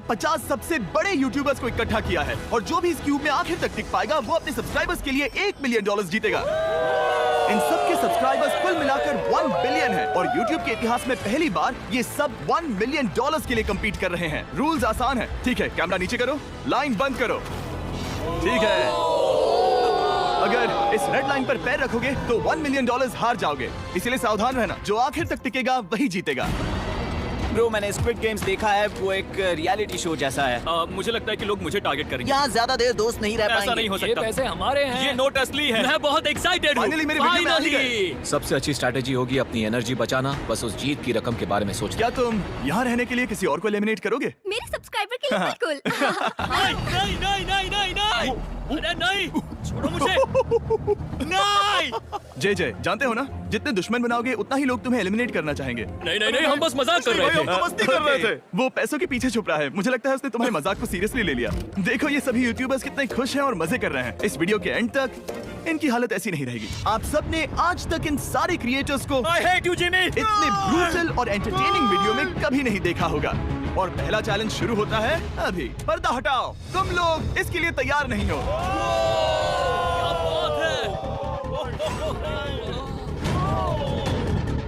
50 सबसे बड़े यूट्यूबर्स को इकट्ठा किया है और जो भी इस क्यूब में आखिर तक टिक पाएगा वो अपने सब्सक्राइबर्स के लिए $1 मिलियन जीतेगा। इन सब के सब्सक्राइबर्स कुल मिलाकर 1 बिलियन है और YouTube के इतिहास में पहली बार ये सब $1 मिलियन के लिए कम्पीट कर रहे हैं। रूल्स आसान है, ठीक है? कैमरा नीचे करो, लाइन बंद करो, ठीक है? अगर इस रेड लाइन पर पैर रखोगे तो $1 मिलियन हार जाओगे, इसीलिए सावधान रहना। जो आखिर तक टिकेगा वही जीतेगा। ब्रो, मैंने स्क्विड गेम्स देखा है, वो एक रियलिटी शो जैसा है। मुझे लगता है कि लोग मुझे टारगेट करेंगे। यहाँ ज्यादा देर दोस्त नहीं रह पाएंगे। ऐसा नहीं हो सकता। ये पैसे हमारे हैं। ये नोट असली है। मैं बहुत एक्साइटेड हूँ। फाइनली मेरे वीडियो में आ ही गए। सबसे अच्छी स्ट्रैटेजी होगी अपनी एनर्जी बचाना, बस उस जीत की रकम के बारे में सोचना। क्या तुम यहाँ रहने के लिए किसी और को एलिमिनेट करोगे? मेरे सब्सक्राइबर के लिए बिल्कुल। नहीं नहीं नहीं नहीं नहीं, अरे नहीं, छोड़ो मुझे। नहीं। जय जानते हो ना, जितने दुश्मन बनाओगे उतना ही लोग तुम्हें एलिमिनेट करना चाहेंगे। नहीं नहीं नहीं, हम बस मजाक कर रहे थे। मस्ती कर रहे थे। वो पैसों के पीछे छुप रहा है। मुझे लगता है उसने तुम्हारे मजाक को सीरियसली ले लिया। देखो ये सभी यूट्यूबर्स कितने खुश हैं और मजे कर रहे हैं। इस वीडियो के एंड तक इनकी हालत ऐसी नहीं रहेगी। आप सब ने आज तक इन सारे क्रिएटर्स को I hate you, Jimmy। इतने ब्रूटल और एंटरटेनिंग वीडियो में कभी नहीं देखा होगा। और पहला चैलेंज शुरू होता है अभी। पर्दा हटाओ, तुम लोग इसके लिए तैयार नहीं हो।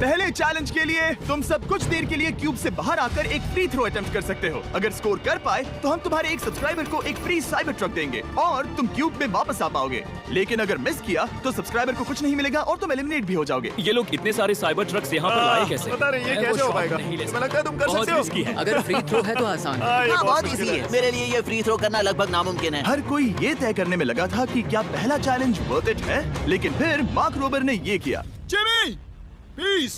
पहले चैलेंज के लिए तुम सब कुछ देर के लिए क्यूब से बाहर आकर एक फ्री थ्रो अटेम्प्ट कर सकते हो। अगर स्कोर कर पाए तो हम तुम्हारे एक सब्सक्राइबर को एक फ्री साइबर ट्रक देंगे और तुम क्यूब में वापस आ पाओगे। लेकिन अगर मिस किया तो सब्सक्राइबर को कुछ नहीं मिलेगा और तुम एलिमिनेट भी हो जाओगे। ये लोग इतने सारे साइबर ट्रक्स यहाँ पर लाए कैसे? पता नहीं ये कैसे हो पाएगा। मुझे लगता है तुम कर सकते हो। रिस्की है। अगर फ्री थ्रो है तो आसान है। हाँ, बहुत इजी है। मेरे लिए ये फ्री थ्रो करना लगभग नामुमकिन है। हर कोई ये तय करने में लगा था कि क्या पहला चैलेंज वर्थ इट है, लेकिन फिर मार्क रोबर ने ये किया। Jimmy, please.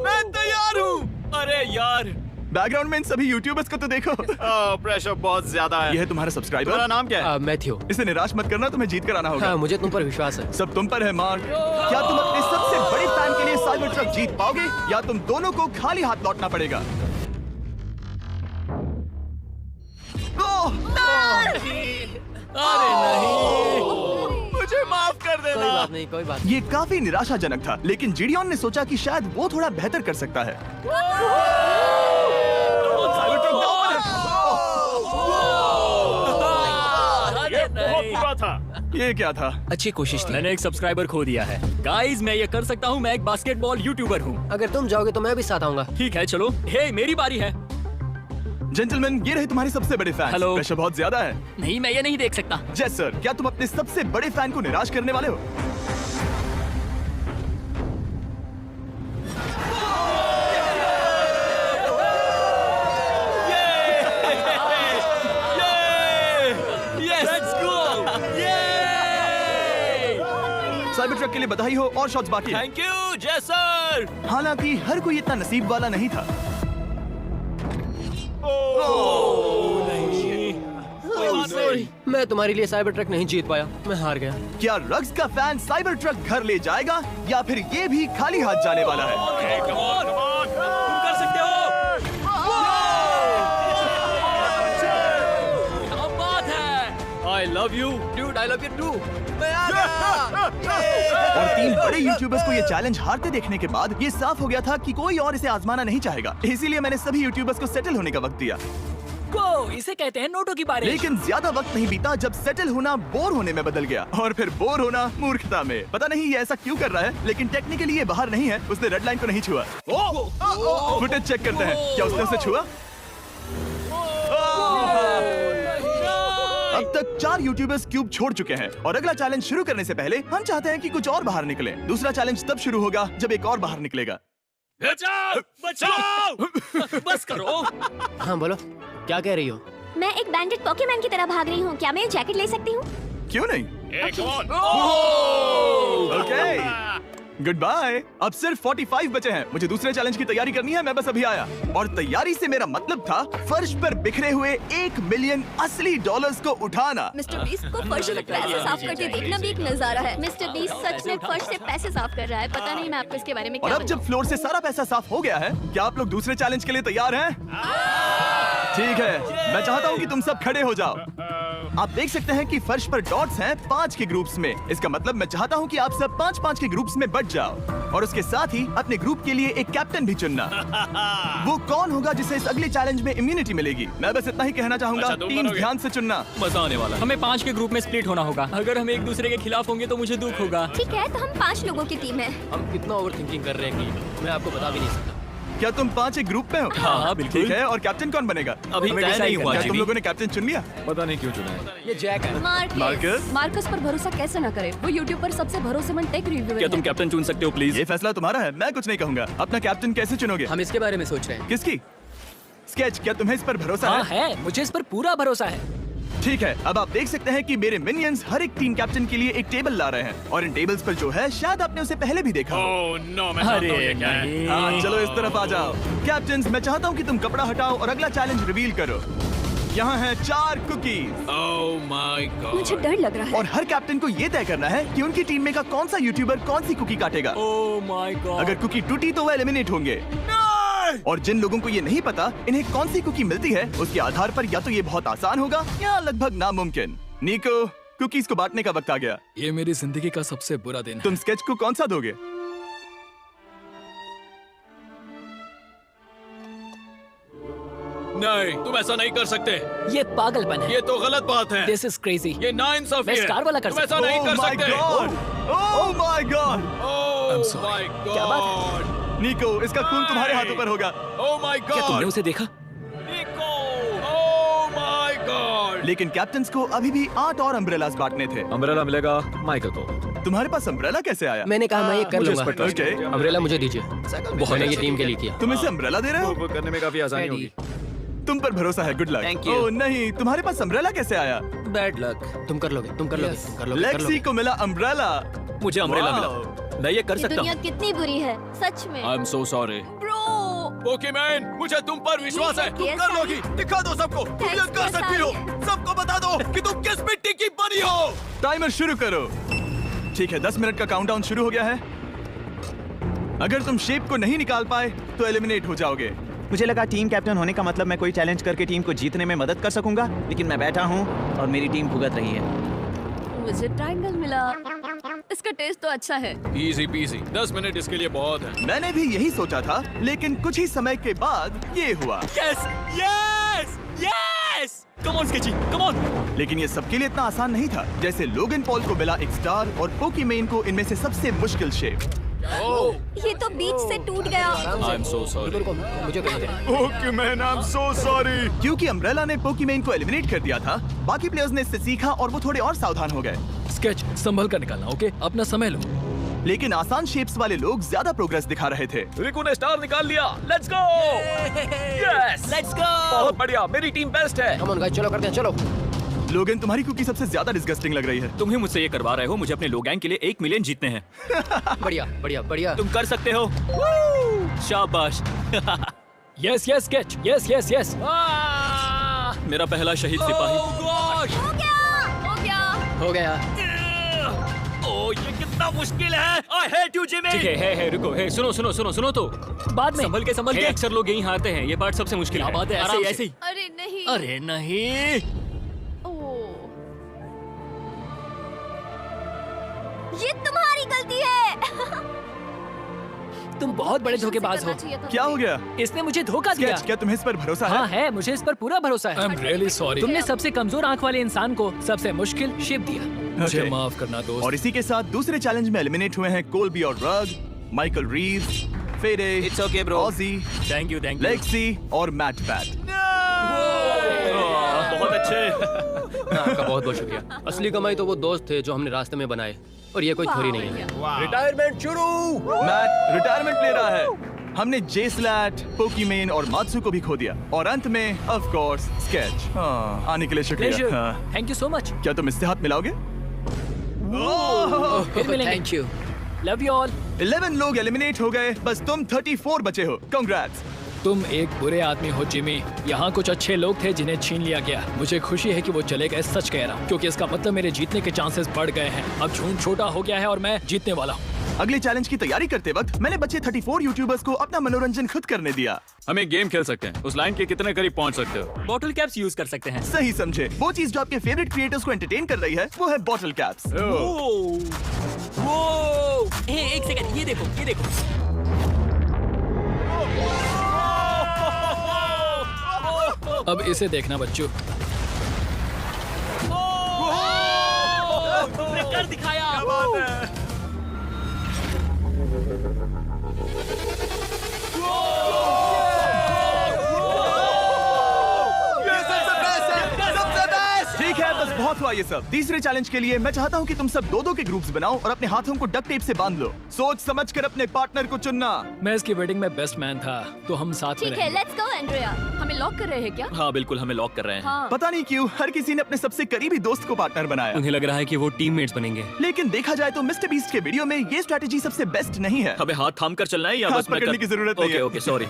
मैं तैयार हूँ। अरे यार, बैकग्राउंड में इन सभी यूट्यूबर्स को तो देखो। प्रेशर बहुत ज्यादा है। ये है तुम्हारा सब्सक्राइबर। तुम्हारा नाम क्या है? मैथ्यू। इसे निराश मत करना, तुम्हें जीत कर आना होगा। हाँ, मुझे तुम पर विश्वास है। सब तुम पर है मार्क। क्या तुम अपने सबसे बड़े फैन के लिए साइबर ट्रक जीत पाओगे या तुम दोनों को खाली हाथ लौटना पड़ेगा? अरे नहीं, मुझे माफ कर कोई देना। बात नहीं, कोई बात ये काफी निराशाजनक था, लेकिन जिडियन ने सोचा कि शायद वो थोड़ा बेहतर कर सकता है। साइबर ट्रक दांव पर है। अरे नहीं। बुरा था। ये क्या था? अच्छी कोशिश थी। मैंने एक सब्सक्राइबर खो दिया है। गाइस, मैं ये कर सकता हूँ। मैं एक बास्केटबॉल यूट्यूबर हूँ। अगर तुम जाओगे तो मैं भी साथ आऊंगा। ठीक है, चलो। हे, मेरी बारी है। जेंटलमैन, ये रहे तुम्हारे सबसे बड़े फैन। हेलो। प्रेशर बहुत ज्यादा है। नहीं, मैं ये नहीं देख सकता। जय सर, क्या तुम अपने सबसे बड़े फैन को निराश करने वाले हो? साइबर ट्रक के लिए बधाई हो और शॉट्स बाकी हैं। थैंक यू जय सर। हालांकि हर कोई इतना नसीब वाला नहीं था। मैं तुम्हारे लिए साइबर ट्रक नहीं जीत पाया, मैं हार गया। क्या रग्स का फैन साइबर ट्रक घर ले जाएगा या फिर ये भी खाली हाथ जाने वाला है? तुम कर सकते हो। क्या बात है। I love you, dude. I love you too. और 3 बड़े यूट्यूबर्स को ये चैलेंज हारते देखने के बाद ये साफ हो गया था कि कोई और इसे आजमाना नहीं चाहेगा। इसीलिए मैंने सभी यूट्यूबर्स को सेटल होने का वक्त दिया। इसे कहते हैं नोटों की बारिश। लेकिन ज्यादा वक्त नहीं बीता जब सेटल होना बोर होने में बदल गया और फिर बोर होना मूर्खता में। पता नहीं ये ऐसा क्यों कर रहा है, लेकिन टेक्निकली ये बाहर नहीं है। उसने रेड लाइन को नहीं छुआ। फुटेज चेक करते हैं, क्या उसने उसे छुआ? अब तक 4 यूट्यूबर्स क्यूब छोड़ चुके हैं और अगला चैलेंज शुरू करने से पहले हम चाहते हैं कि कुछ और बाहर निकले। दूसरा चैलेंज तब शुरू होगा जब एक और बाहर निकलेगा। बचाओ, बचाओ। बस करो। हाँ बोलो, क्या कह रही हो? मैं एक बैंडेड पॉकीमैन की तरह भाग रही हूँ। क्या मैं ये जैकेट ले सकती हूँ? क्यों नहीं? Okay, good bye. अब सिर्फ 45 बचे हैं। मुझे दूसरे चैलेंज की तैयारी करनी है। मैं बस अभी आया। और तैयारी से मेरा मतलब था फर्श पर बिखरे हुए $1 मिलियन असली डॉलर्स को उठाना। मिस्टर बीस्ट को फर्श से पैसे साफ करके देखना भी एक नजारा है। मिस्टर बीस्ट सच में फर्श से पैसे साफ कर रहा है। पता नहीं मैं आपको इसके बारे में और क्या अब जब फ्लोर से सारा पैसा साफ हो गया है, क्या आप लोग दूसरे चैलेंज के लिए तैयार हैं? ठीक है, मैं चाहता हूँ कि तुम सब खड़े हो जाओ। आप देख सकते हैं कि फर्श पर डॉट्स हैं 5 के ग्रुप्स में। इसका मतलब मैं चाहता हूँ कि आप सब 5-5 के ग्रुप्स में बट जाओ और उसके साथ ही अपने ग्रुप के लिए एक कैप्टन भी चुनना। वो कौन होगा जिसे इस अगले चैलेंज में इम्यूनिटी मिलेगी? मैं बस इतना ही कहना चाहूंगा, अच्छा, तुम टीम बनोगे। ध्यान से चुनना। मजा आने वाला है। हमें 5 के ग्रुप में स्प्लिट होना होगा। अगर हम एक दूसरे के खिलाफ होंगे तो मुझे दुख होगा। ठीक है, तो हम 5 लोगों की टीम है। हम कितना ओवर थिंकिंग कर रहे हैं कि मैं आपको बता भी नहीं सकता। क्या तुम 5 एक ग्रुप में हो? हाँ, बिल्कुल। ठीक है, और कैप्टन कौन बनेगा? अभी हमें तय decide नहीं हुआ क्या तुम जिमी। लोगों ने कैप्टन चुन लिया? पता नहीं क्यों चुना है। ये जैक है। मार्कस? मार्कस पर भरोसा कैसे न करे? वो यूट्यूब पर सबसे भरोसेमंद टेक रिव्यूअर क्या तुम है। कैप्टन चुन सकते हो प्लीज? ये फैसला तुम्हारा है, मैं कुछ नहीं कहूंगा। अपना कैप्टन कैसे चुनोगे? हम इसके बारे में सोच रहे हैं। किसकी? स्केच, क्या तुम्हें इस पर भरोसा हाँ है? है, मुझे इस पर पूरा भरोसा है। ठीक है, अब आप देख सकते हैं कि मेरे मिनियंस हर एक टीम कैप्टन के लिए एक टेबल ला रहे हैं और इन टेबल्स पर जो है शायद आपने उसे पहले भी देखा हो। ओह नो, मैं जानता हूँ ये क्या है। हाँ, चलो इस तरफ आ जाओ। कैप्टन्स, मैं चाहता हूँ कि तुम कपड़ा हटाओ और अगला चैलेंज रिवील करो। यहाँ हैं 4 कुकीज ओह माय गॉड। मुझे डर लग रहा है। और हर कैप्टन को ये तय करना है कि उनकी टीम में का कौन सा यूट्यूबर कौन सी कुकी काटेगा। Oh my God. अगर कुकी टूटी तो वह एलिमिनेट होंगे। और जिन लोगों को ये नहीं पता इन्हें कौन सी कुकी मिलती है, उसके आधार पर या तो ये बहुत आसान होगा या लगभग नामुमकिन। निको, कुकीज को बांटने का वक्त आ गया। ये मेरी जिंदगी का सबसे बुरा दिन है। तुम स्केच को कौन सा दोगे? नहीं, तुम ऐसा नहीं कर सकते। ये पागलपन है। ये तो गलत बात है। This is crazy. ये नाइंसाफी मैं है। स्टार वाला कर तुम ऐसा सकता नहीं Oh कर my सकते। God! Oh my God! Oh I'm sorry. My क्या बात गॉड। निको, इसका खून तुम्हारे हाथों पर होगा। ओह माय क्या तुमने गॉड। उसे देखा? निको। Oh my God. लेकिन कैप्टन्स को अभी भी 8 और अम्ब्रेलास बांटने थे। अम्ब्रेला मिलेगा माइकल को। तुम्हारे पास अम्ब्रेला कैसे आया? मैंने कहा मैं ये कर मुझे इस लूंगा। पर trust Okay. अम्ब्रेला मुझे दीजिए। मैंने ये टीम के लिए किया। तुम इसे अम्ब्रेला दे रहे हो? वो करने में काफी आसानी होगी। तुम पर भरोसा है, गुड लक। Thank you. ओह नहीं, तुम्हारे पास अम्ब्रेला कैसे आया? Bad luck. तुम कर लोगे, तुम कर लोगे, तुम कर लोगे, कर लेक्सी लोगे। को मिला अम्ब्रेला। मुझे अम्ब्रेला Wow. मिला। मैं ये कर ये सकता दुनिया हूँ। कितनी बुरी है, सच में। I am so sorry. Bro, Pokemon, मुझे तुम पर विश्वास है। तुम ये कर लोगी। दिखा दो सबको। तुम ये Thanks कर for सकती हो। सारी। सबको बता दो कि तुम किस मिट्टी की बनी हो। टाइमर शुरू करो। ठीक है, 10 मिनट का काउंटडाउन शुरू हो गया है। अगर तुम शेप को नहीं निकाल पाए तो एलिमिनेट हो जाओगे। मुझे लगा टीम कैप्टन होने का मतलब मैं कोई चैलेंज करके टीम को जीतने में मदद कर सकूंगा, लेकिन मैं बैठा हूँ और मेरी टीम भुगत रही है। मुझे ट्रायंगल मिला। इसका टेस्ट तो अच्छा है। Easy PC. 10 मिनट इसके लिए बहुत है। मैंने भी यही सोचा था, लेकिन कुछ ही समय के बाद ये हुआ। Yes yes yes. Come on sketchy, come on. लेकिन ये सबके लिए इतना आसान नहीं था। जैसे लोगन पॉल को मिला एक स्टार और पोकीमेन को इनमें से सबसे मुश्किल शेप। ये तो बीच से टूट गया। आई एम सो सॉरी। रुको, मुझे करने दे। पोकीमेन, आई एम सो सॉरी। क्योंकि अम्ब्रेला ने पोकीमेन को एलिमिनेट कर दिया था, बाकी प्लेयर्स ने इससे सीखा और वो थोड़े और सावधान हो गए। स्केच संभल कर निकालना, ओके? अपना समय लो। लेकिन आसान शेप्स वाले लोग ज्यादा प्रोग्रेस दिखा रहे थे। रिको ने स्टार निकाल लिया। Let's go. Yes, let's go. बहुत बढ़िया, मेरी टीम बेस्ट है। कम ऑन गाइस, चलो करते हैं, चलो। लोगन, तुम्हारी कुकी सबसे ज्यादा डिस्गस्टिंग लग रही है। तुम ही मुझसे ये करवा रहे हो। मुझे अपने लोग गैंग के लिए 1 मिलियन जीतने हैं। बढ़िया, बढ़िया, बढ़िया। तुम कर सकते हो। शाबाश। Yes yes sketch, yes yes yes. मेरा पहला शहीद सिपाही। हो गया, हो गया। हो गया। ओह, ये कितना मुश्किल है। I hate you Jimmy. ठीक है, रुको, सुनो सुनो सुनो सुनो तो बाद में संभल के अक्सर लोग यहीं हारते हैं। ये पार्ट सबसे मुश्किल है। बात है, आराम से। ऐसे ही। अरे नहीं। अरे नहीं। ओह, ये तुम्हारी गलती है। तुम बहुत बड़े धोखेबाज हो। क्या हो गया? इसने मुझे धोखा दिया। स्केच, क्या तुम्हें इस पर भरोसा हाँ है? है, मुझे इस पर पूरा भरोसा आई है। Am really sorry. तुमने सबसे कमजोर आंख वाले इंसान को सबसे मुश्किल शेप दिया। मुझे Okay. माफ करना दोस्त। और इसी के साथ दूसरे चैलेंज में एलिमिनेट हुए हैं कोल्बी और रग, माइकल रीव्स, फेरे, It's okay, bro. ऑजी, थैंक यू। लेक्सी और मैट पैट। बहुत अच्छे। आपका बहुत बहुत शुक्रिया। असली कमाई तो वो दोस्त थे जो हमने रास्ते में बनाए, और ये कोई थोड़ी नहीं है। रिटायरमेंट शुरू। मैट रिटायरमेंट ले रहा है। हमने जे स्लैट, पोकीमेन और मात्सु को भी खो दिया, और अंत में ऑफ कोर्स स्केच। आने के लिए शुक्रिया। हाँ। Thank you so much. क्या तुम इससे हाथ मिलाओगे? फिर मिलेंगे। Thank you. Love you all. 11 लोग एलिमिनेट हो गए, बस तुम 34 बचे हो। कांग्रेट्स। तुम एक बुरे आदमी हो जिमी। यहाँ कुछ अच्छे लोग थे जिन्हें छीन लिया गया। मुझे खुशी है कि वो चले गए, सच कह रहा हूँ, क्योंकि इसका मतलब मेरे जीतने के चांसेस बढ़ गए हैं। अब झूठ छोटा हो गया है और मैं जीतने वाला हूँ। अगले चैलेंज की तैयारी करते वक्त मैंने बचे 34 यूट्यूबर्स को अपना मनोरंजन खुद करने दिया। हम एक गेम खेल सकते हैं। उस लाइन के कितने करीब पहुंच सकते हो? बॉटल कैप्स यूज कर सकते हैं। सही समझे। वो चीज जो आपके फेवरेट क्रिएटर्स को एंटरटेन कर रही है वो है बॉटल कैप्स। एक सेकंड, ये देखो, ये देखो। अब इसे देखना बच्चों। तुमने कर दिखाया। ठीक है, बस बहुत हुआ ये सब। तीसरे चैलेंज के लिए मैं चाहता हूँ कि तुम सब दो के ग्रुप्स बनाओ और अपने हाथों को डक्ट टेप से बांध लो। सोच समझ कर अपने पार्टनर को चुनना। मैं इसकी वेडिंग में बेस्ट मैन था, तो हम साथ में ठीक है, रहेंगे। Let's go Andrea. हमें लॉक कर रहे हैं क्या? हाँ बिल्कुल, हमें लॉक कर रहे हैं। हाँ। पता नहीं क्यों हर किसी ने अपने सबसे करीबी दोस्त को पार्टनर बनाया। उन्हें लग रहा है कि वो टीममेट्स बनेंगे। लेकिन देखा जाए तो मिस्टर बीस्ट के वीडियो में ये स्ट्रेटेजी सबसे बेस्ट नहीं है। हमें हाथ थाम कर चलना है या हाथ बस मैं पकड़ने की जरूरत नहीं है। Okay sorry.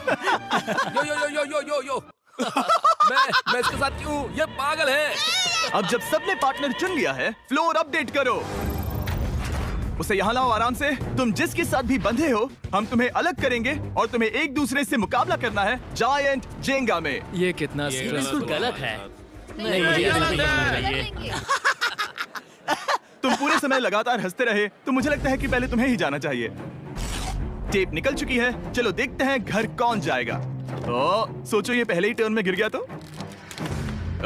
यो मैं इसके साथ क्यों? ये पागल है। अब जब सबने पार्टनर चुन लिया है, फ्लोर अपडेट करो। उसे यहाँ लाओ आराम से। तुम जिसके साथ भी बंधे हो, हम तुम्हें अलग करेंगे और तुम्हें एक दूसरे से मुकाबला करना है जायंट जेंगा में। ये कितना बिल्कुल गलत है। नहीं, मुझे ये ऐसा गलत नहीं है, करना कर चाहिए। लेंगे। तुम पूरे समय लगातार हंसते रहे, तो मुझे लगता है कि पहले तुम्हें ही जाना चाहिए। टेप निकल चुकी है, चलो देखते हैं घर कौन जाएगा। सोचो ये पहले ही टर्न में गिर गया तो।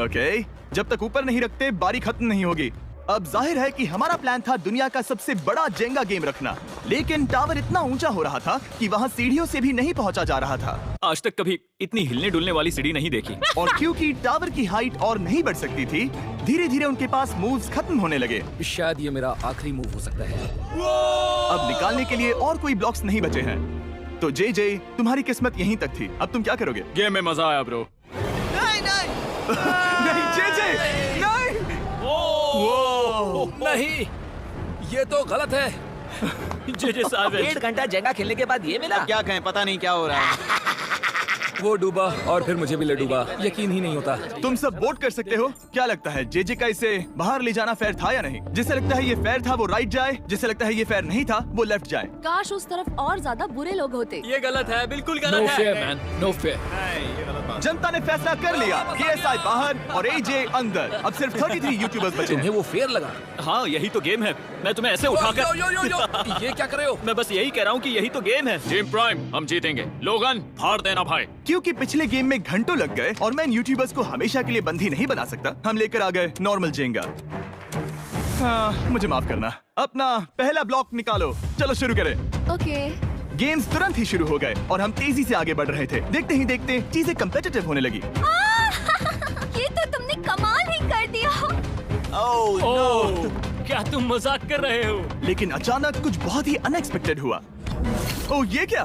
ओके, जब तक ऊपर नहीं रखते बारी खत्म नहीं होगी। अब जाहिर है कि हमारा प्लान था दुनिया का सबसे बड़ा जेंगा गेम रखना, लेकिन टावर इतना ऊंचा हो रहा था कि वहाँ सीढ़ियों से भी नहीं पहुँचा जा रहा था। आज तक कभी इतनी हिलने डुलने वाली सीढ़ी नहीं देखी। और क्योंकि टावर की हाइट और नहीं बढ़ सकती थी, धीरे धीरे उनके पास मूव्स खत्म होने लगे। शायद ये मेरा आखिरी मूव हो सकता है। अब निकालने के लिए और कोई ब्लॉक्स नहीं बचे हैं। तो जे तुम्हारी किस्मत यहीं तक थी। अब तुम क्या करोगे? गेम में मजा आया ब्रो। नहीं जे नहीं। नहीं, ये तो गलत है। जे साहब, 1.5 घंटा जेंगा खेलने के बाद ये मिला। क्या कहें, पता नहीं क्या हो रहा है। वो डूबा और फिर मुझे भी ले डूबा। यकीन ही नहीं होता। तुम सब वोट कर सकते हो। क्या लगता है जे का इसे बाहर ले जाना फेयर था या नहीं? जिसे लगता है ये फेयर था वो राइट जाए, जिसे लगता है ये फेयर नहीं था वो लेफ्ट जाए। काश उस तरफ और ज्यादा बुरे लोग होते। ये गलत है, बिल्कुल नो गलत फेयर है। Man, no fair. जनता ने फैसला कर लिया। KSI बाहर और AJ अंदर। अब सिर्फ 33 यूट्यूबर्स बचे तुम्हें हैं। वो फेयर लगा? हाँ यही तो गेम है। मैं तुम्हें ऐसे यो, उठाकर यो, यो, यो, ये क्या कर रहे हो? मैं बस यही कह रहा हूँ कि यही तो गेम है। टीम प्राइम, हम जीतेंगे। लोगन, फाड़ देना भाई। क्योंकि पिछले गेम में घंटों लग गए और मैं इन यूट्यूबर्स को हमेशा के लिए बंदी नहीं बना सकता, हम लेकर आ गए नॉर्मल जेंगा। हाँ, मुझे माफ करना। अपना पहला ब्लॉक निकालो। चलो शुरू करें। ओके। गेम्स तुरंत ही शुरू हो गए और हम तेजी से आगे बढ़ रहे थे। देखते ही देखते चीजें कम्पिटिटिव होने लगी। ये तो तुमने कमाल ही कर दिया। ओह, क्या तुम मजाक कर रहे हो? लेकिन अचानक कुछ बहुत ही अनएक्सपेक्टेड हुआ। ओह, ये क्या?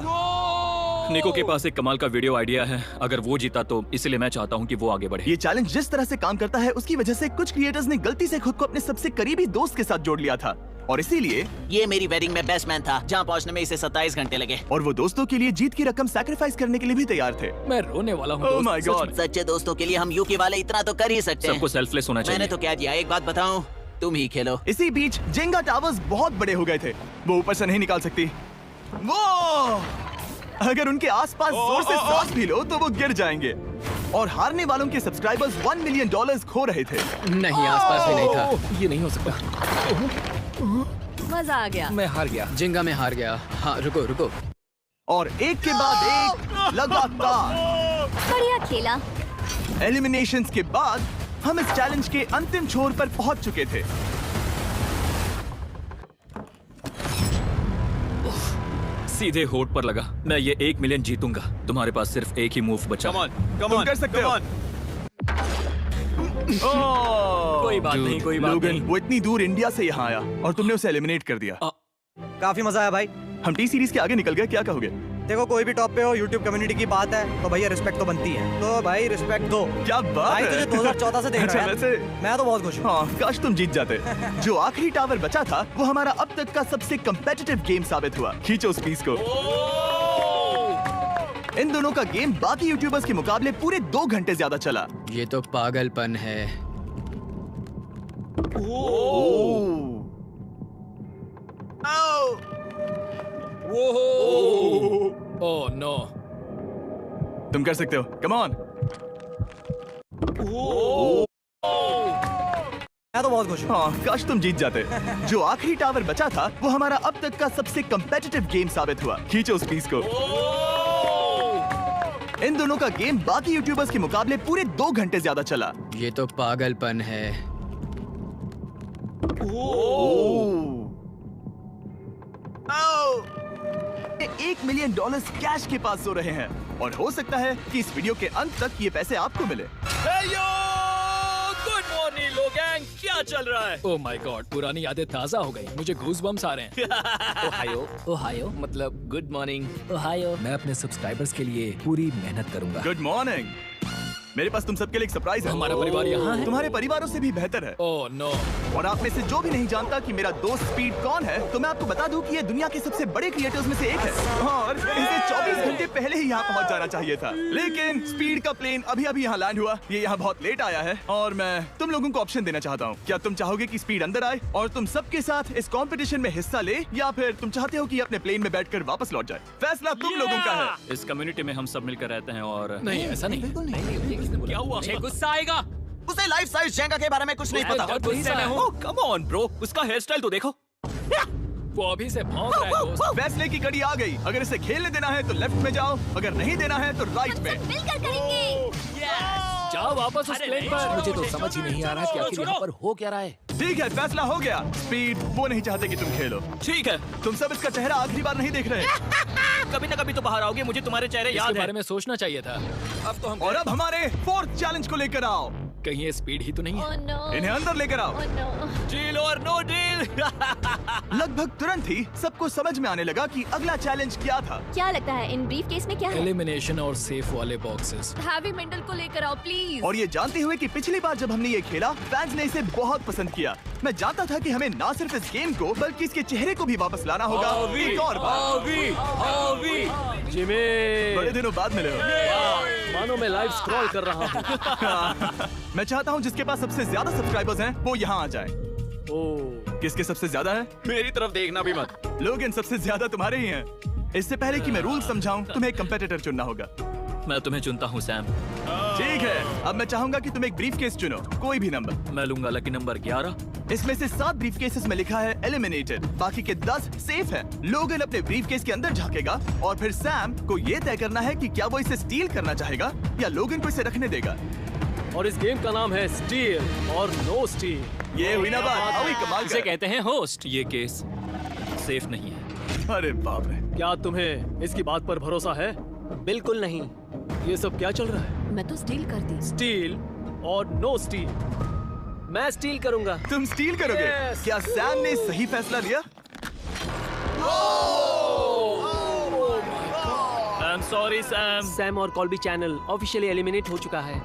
निको के पास एक कमाल का वीडियो आइडिया है। अगर वो जीता तो इसलिए मैं चाहता हूँ कि वो आगे बढ़े। ये चैलेंज जिस तरह से काम करता है उसकी वजह से कुछ क्रिएटर्स ने गलती से खुद को अपने सबसे करीबी दोस्त के साथ जोड़ लिया था और इसीलिए ये मेरी वेडिंग में बेस्ट मैन था, जहाँ पहुँचने में इसे 27 घंटे लगे। और वो दोस्तों के लिए जीत की रकम सैक्रिफाइस करने के लिए भी तैयार थे। मैं रोने वाला हूँ। Oh my God. सच्चे दोस्तों के लिए हम यूके वाले इतना तो कर ही सकते हैं। सबको सेल्फलेस होना मैंने चाहिए। तो क्या दिया, एक बात बताऊं, तुम ही खेलो। इसी बीच जेंगा टावर्स बहुत बड़े हो गए थे। वो ऊपर से नहीं निकाल सकती। वो अगर उनके आसपास जोर से सांस भी लो तो वो गिर जाएंगे। और हारने वालों के सब्सक्राइबर्स $1 मिलियन खो रहे थे। नहीं, आसपास भी नहीं था। ये नहीं हो सकता। मजा आ गया। मैं हार गया। जिंगा में हार गया। हाँ, रुको। और एक के बाद एक लगातार बढ़िया खेला। एलिमिनेशंस के बाद हम इस चैलेंज के अंतिम छोर पर पहुंच चुके थे। सीधे होठ पर लगा। मैं ये 1 मिलियन जीतूंगा। तुम्हारे पास सिर्फ एक ही मूव बचा। तुम कर सकते हो। कोई बात नहीं, कोई बात लोगन, नहीं। वो इतनी दूर इंडिया से यहाँ आया और तुमने उसे एलिमिनेट कर दिया। काफी मजा आया भाई। हम टी सीरीज के आगे निकल गए। क्या कहोगे? देखो, कोई भी टॉप पे हो, यूट्यूब कम्युनिटी की बात है तो भैया रिस्पेक्ट तो बनती है। तो भाई रिस्पेक्ट दो। क्या बात भाई है। तुझे 2014 से देख अच्छा, रहा है। वैसे मैं तो बहुत खुश हूँ। हाँ, काश तुम जीत जाते। जो आखिरी टावर बचा था वो हमारा अब तक का सबसे कम्पिटिटिव गेम साबित हुआ। खींचो उस पीस को। इन दोनों का गेम बाकी यूट्यूबर्स के मुकाबले पूरे 2 घंटे ज्यादा चला। ये तो पागलपन है। Oh no. तुम कर सकते हो, कम ऑन। मैं तो बहुत खुश हूँ। हाँ, काश तुम जीत जाते। जो आखिरी टावर बचा था वो हमारा अब तक का सबसे कम्पेटिटिव गेम साबित हुआ। खींचो उस पीस को। इन दोनों का गेम बाकी यूट्यूबर्स के मुकाबले पूरे 2 घंटे ज्यादा चला। ये तो पागलपन है। $1 मिलियन कैश के पास सो रहे हैं और हो सकता है कि इस वीडियो के अंत तक ये पैसे आपको मिले। गुड मॉर्निंग लोगैंग, क्या चल रहा है? ओह माय गॉड, पुरानी यादें ताजा हो गई। मुझे गूज़बम्प्स आ रहे हैं। ओहायो। ओहायो मतलब गुड मॉर्निंग। ओहायो। मैं अपने सब्सक्राइबर्स के लिए पूरी मेहनत करूंगा। Good morning. मेरे पास तुम सबके लिए एक सरप्राइज है। हमारा परिवार यहाँ है। तुम्हारे परिवारों से भी बेहतर है। Oh no. और आप में से जो भी नहीं जानता कि मेरा दोस्त स्पीड कौन है, तो मैं आपको बता दूं कि ये दुनिया के सबसे बड़े क्रिएटर्स में से एक है और इसे 24 घंटे पहले ही यहाँ पहुँच जाना चाहिए था। लेकिन स्पीड का प्लेन अभी यहाँ लैंड हुआ। ये यहाँ बहुत लेट आया है और मैं तुम लोगों को ऑप्शन देना चाहता हूँ। क्या तुम चाहोगे कि स्पीड अंदर आए और तुम सबके साथ इस कॉम्पिटिशन में हिस्सा ले, या फिर तुम चाहते हो कि अपने प्लेन में बैठकर वापस लौट जाए? फैसला तुम लोगों का है। इस कम्युनिटी में हम सब मिलकर रहते हैं और नहीं, ऐसा नहीं। क्या हुआ? मुझे गुस्सा आएगा। उसे लाइफ साइज जेंगा के बारे में कुछ नहीं पता। गुस्से में हूँ। ओह कम ऑन ब्रो, उसका हेयर स्टाइल तो देखो। वो अभी से भौंक रहा है दोस्त। फैसले की कड़ी आ गई। अगर इसे खेलने देना है तो लेफ्ट में जाओ, अगर नहीं देना है तो राइट में। मिलकर करेंगे। जाओ वापस उस प्लेन पर। मुझे तो समझ ही नहीं आ रहा कि आखिर यहाँ पर हो क्या रहा है। ठीक है, फैसला हो गया। स्पीड वो नहीं चाहते कि तुम खेलो। ठीक है, तुम सब इसका चेहरा आखिरी बार नहीं देख रहे। कभी ना कभी तो बाहर आओगे, मुझे तुम्हारे चेहरे याद इसके है। बारे में सोचना चाहिए था। अब तो हम और अब हमारे 4th चैलेंज को लेकर आओ। कहीं ये स्पीड ही तो नहीं है। Oh no. इन्हें अंदर लेकर आओ। Oh no. डील और नो डील। लगभग तुरंत ही सबको समझ में आने लगा कि अगला चैलेंज क्या था। क्या लगता है इन ब्रीफ केस में क्या है? एलिमिनेशन और सेफ वाले बॉक्सेस। हैवी मेंटल को लेकर आओ प्लीज। और ये जानते हुए कि पिछली बार जब हमने ये खेला फैंस ने इसे बहुत पसंद किया। मैं जानता था कि हमें ना सिर्फ इस गेम को बल्कि इसके चेहरे को भी वापस लाना होगा। एक और बार। जिमी, बड़े दिनों बाद मिले हो। मानो मैं लाइव स्क्रॉल कर रहा हूँ। मैं चाहता हूँ जिसके पास सबसे ज्यादा सब्सक्राइबर्स हैं वो यहाँ आ जाए। ओह, किसके सबसे ज्यादा है? मेरी तरफ देखना भी मत। लोग इन सबसे ज्यादा तुम्हारे ही हैं। इससे पहले कि मैं रूल समझाऊं, तुम्हें एक कंपेटिटर चुनना होगा। मैं तुम्हें चुनता हूँ सैम। ठीक है, अब मैं चाहूंगा कि तुम एक ब्रीफ केस चुनो, कोई भी नंबर। मैं लूंगा लकी नंबर 11। इसमें से 7 ब्रीफ केसेस में लिखा है एलिमिनेटेड, बाकी के 10 सेफ है। लोगन अपने ब्रीफ केस के अंदर झांकेगा और फिर सैम को ये तय करना है कि क्या वो इसे स्टील करना चाहेगा या लोगन को इसे रखने देगा। और इस गेम का नाम है स्टील और नो स्टील। ये हुई ना बात, अभी कमाल इसे कर। कहते हैं होस्ट। ये केस सेफ नहीं है। अरे बाप रे। क्या तुम्हें इसकी बात पर भरोसा है? बिल्कुल नहीं। ये सब क्या चल रहा है? मैं तो स्टील कर दी। स्टील और नो स्टील। मैं स्टील करूंगा। तुम स्टील करोगे? Yes. क्या सैम ने सही फैसला लिया? I am sorry Sam. Sam और कॉल्बी चैनल ऑफिशियली एलिमिनेट हो चुका है।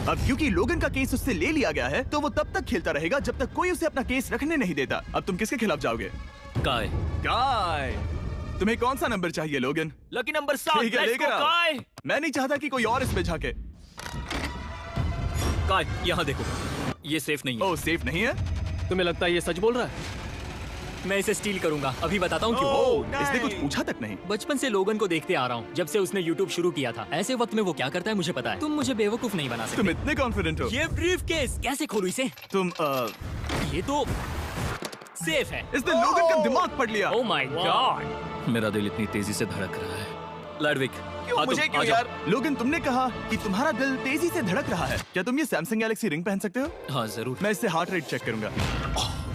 अब क्योंकि लोगन का केस उससे ले लिया गया है तो वो तब तक खेलता रहेगा जब तक कोई उसे अपना केस रखने नहीं देता। अब तुम किसके खिलाफ जाओगे? काय। काय। तुम्हें कौन सा नंबर चाहिए लोगन? Lucky number 7। ठीक है, लेकर आओ। काय। मैं नहीं चाहता कि कोई और इसमें झांके। काय, यहाँ देखो, ये सेफ नहीं है। ओह, सेफ नहीं है? तुम्हें लगता है ये सच बोल रहा है? मैं इसे स्टील करूंगा। अभी बताता हूँ क्यों। ओह, इसने कुछ पूछा तक नहीं। बचपन से लोगन को देखते आ रहा हूँ, जब से उसने YouTube शुरू किया था। ऐसे वक्त में वो क्या करता है मुझे पता है। तुम मुझे बेवकूफ नहीं बना सकते। तुम इतने कॉन्फिडेंट हो? ये ब्रीफ केस कैसे खोलूं इसे? तुम ये तो सेफ है। इसने लोगन का दिमाग पढ़ लिया। Oh my God. मेरा दिल इतनी तेजी से धड़क रहा है। लैडविक, क्यों मुझे क्यों यार? लोगन, तुमने कहा कि तुम्हारा दिल तेजी से धड़क रहा है। क्या तुम ये सैमसंग गैलेक्सी रिंग पहन सकते हो? हाँ जरूर। मैं इससे हार्ट रेट चेक करूंगा।